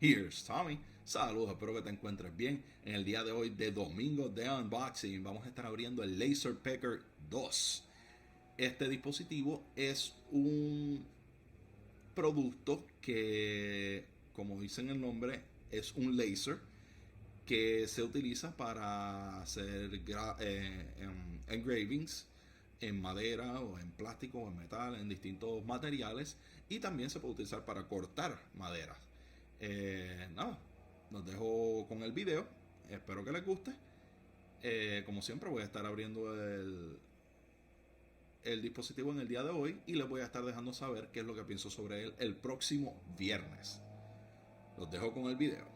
Here's Tommy. Saludos, espero que te encuentres bien. En el día de hoy, de domingo de unboxing, vamos a estar abriendo el Pecker 2. Este dispositivo es un producto que, como dice en el nombre, es un laser que se utiliza para hacer engravings en madera o en plástico o en metal, en distintos materiales, y también se puede utilizar para cortar madera. Nada, los dejo con el video, espero que les guste. Como siempre voy a estar abriendo el dispositivo en el día de hoy y les voy a estar dejando saber qué es lo que pienso sobre él el próximo viernes. Los dejo con el video.